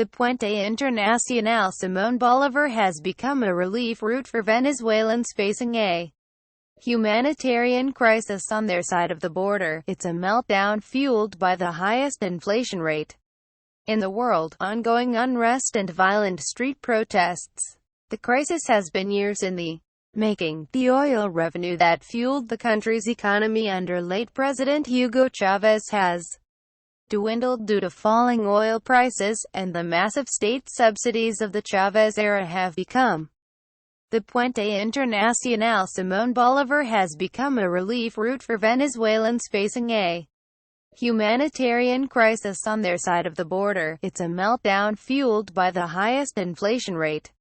The Puente Internacional Simón Bolívar has become a relief route for Venezuelans facing a humanitarian crisis on their side of the border. It's a meltdown fueled by the highest inflation rate in the world, ongoing unrest and violent street protests. The crisis has been years in the making. The oil revenue that fueled the country's economy under late President Hugo Chavez has dwindled due to falling oil prices, and the massive state subsidies of the Chavez era have become. The Puente Internacional Simón Bolívar has become a relief route for Venezuelans facing a humanitarian crisis on their side of the border. It's a meltdown fueled by the highest inflation rate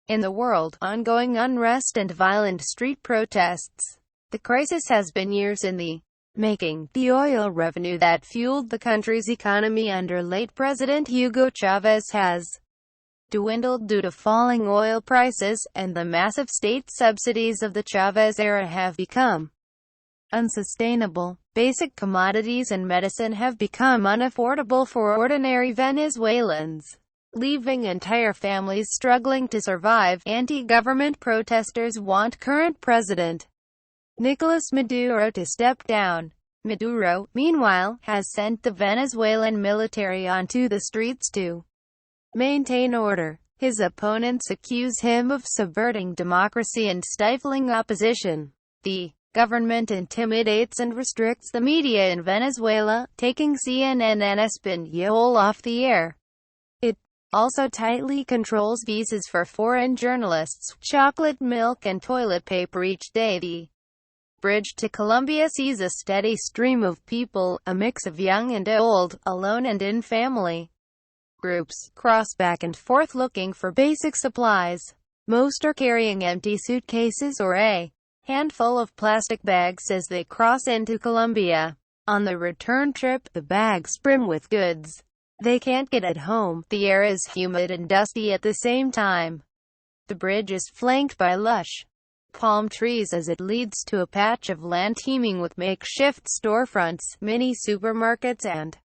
in the world, ongoing unrest and violent street protests. The crisis has been years in the making. The oil revenue that fueled the country's economy under late President Hugo Chavez has dwindled due to falling oil prices, and the massive state subsidies of the Chavez era have become unsustainable. Basic commodities and medicine have become unaffordable for ordinary Venezuelans, leaving entire families struggling to survive. Anti-government protesters want current President Nicolas Maduro to step down. Maduro, meanwhile, has sent the Venezuelan military onto the streets to maintain order. His opponents accuse him of subverting democracy and stifling opposition. The government intimidates and restricts the media in Venezuela, taking CNN and Español off the air. It also tightly controls visas for foreign journalists, chocolate milk and toilet paper each day. The bridge to Colombia sees a steady stream of people, a mix of young and old, alone and in family groups, cross back and forth looking for basic supplies. Most are carrying empty suitcases or a handful of plastic bags as they cross into Colombia. On the return trip, the bags brim with goods they can't get at home. The air is humid and dusty at the same time. The bridge is flanked by lush palm trees as it leads to a patch of land teeming with makeshift storefronts, mini supermarkets and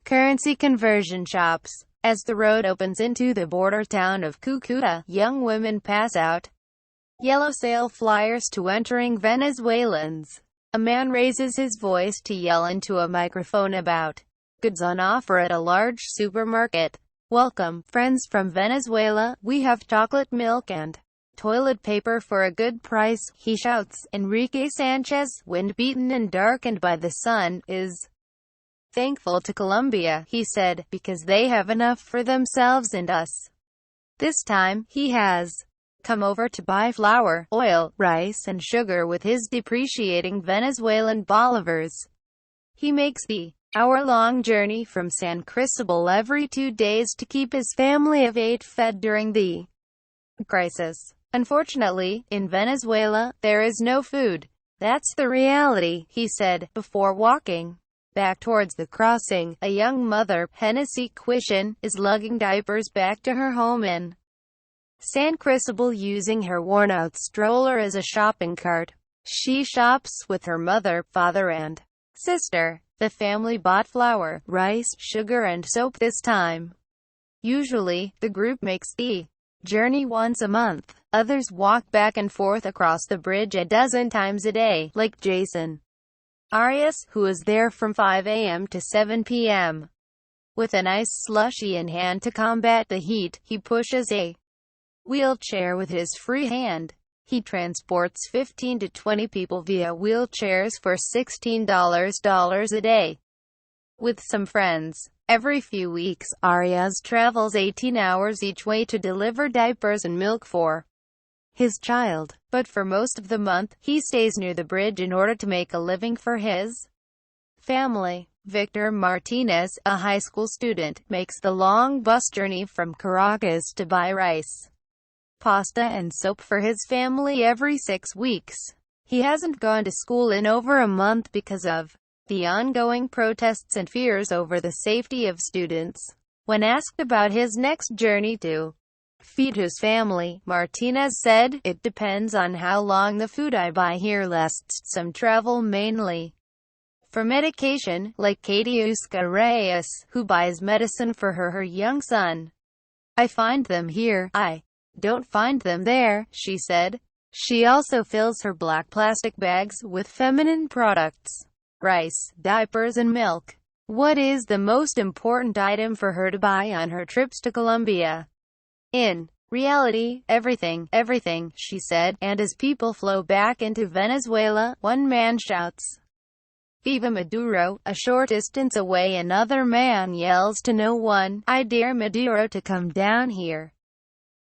currency conversion shops. As the road opens into the border town of Cucuta, young women pass out yellow sale flyers to entering Venezuelans. A man raises his voice to yell into a microphone about goods on offer at a large supermarket. "Welcome, friends from Venezuela, we have chocolate milk and toilet paper for a good price," he shouts. Enrique Sanchez, wind-beaten and darkened by the sun, is thankful to Colombia, he said, because they have enough for themselves and us. This time, he has come over to buy flour, oil, rice and sugar with his depreciating Venezuelan bolivars. He makes the hour-long journey from San Cristobal every 2 days to keep his family of 8 fed during the crisis. "Unfortunately, in Venezuela, there is no food. That's the reality," he said, before walking back towards the crossing. A young mother, Hennessy Quishin, is lugging diapers back to her home in San Cristobal using her worn-out stroller as a shopping cart. She shops with her mother, father and sister. The family bought flour, rice, sugar and soap this time. Usually, the group makes the journey once a month. Others walk back and forth across the bridge a dozen times a day, like Jason Arias, who is there from 5 a.m. to 7 p.m. With an ice slushie in hand to combat the heat, he pushes a wheelchair with his free hand. He transports 15 to 20 people via wheelchairs for $16 a day. With some friends. Every few weeks, Arias travels 18 hours each way to deliver diapers and milk for his child. But for most of the month, he stays near the bridge in order to make a living for his family. Victor Martinez, a high school student, makes the long bus journey from Caracas to buy rice, pasta and soap for his family every 6 weeks. He hasn't gone to school in over a month because of the ongoing protests and fears over the safety of students. When asked about his next journey to feed his family, Martinez said, "It depends on how long the food I buy here lasts. Some travel mainly for medication, like Katiuska Reyes, who buys medicine for her young son. I find them here. I don't find them there, she said. She also fills her black plastic bags with feminine products, rice, diapers and milk. What is the most important item for her to buy on her trips to Colombia? In reality, everything, she said, and as people flow back into Venezuela, one man shouts, "Viva Maduro!" A short distance away another man yells to no one, "I dare Maduro to come down here."